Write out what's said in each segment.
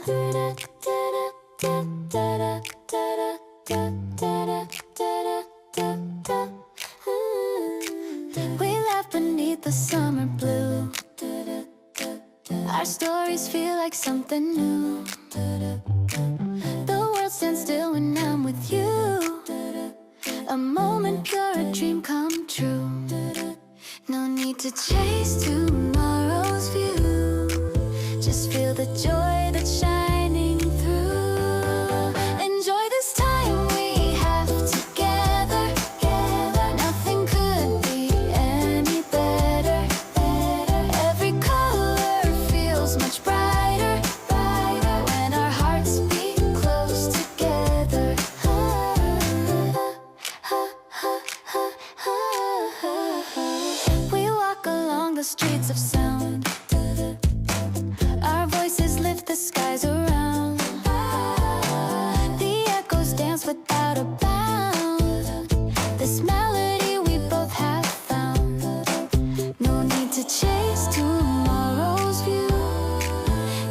We laugh beneath the summer blue. Our stories feel like something new. The world stands still when I'm with you. A moment pure, a dream come true. No need to chase tomorrow's view. Just feel the joy that's shining through. Enjoy this time we have together. Nothing could be any better. Every color feels much brighter when our hearts beat close together. We walk along the streets of sound. Our voices lift the skies around. The echoes dance without a bound. This melody we both have found. No need to chase tomorrow's view.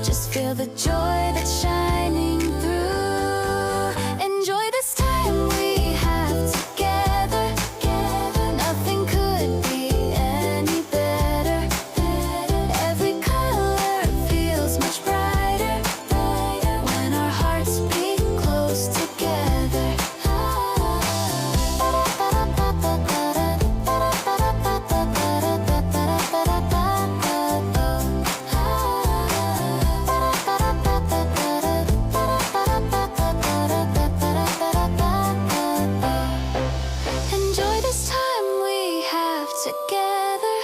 Just feel the joy that's shining through. Enjoy this time we have together. Nothing could be any better. Every color feels much brighter when our hearts beat close together. Enjoy this time we have together.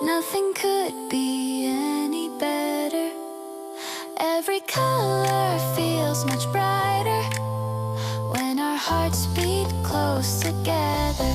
Nothing could be any better. Every color feels much brighter when our hearts beat close together.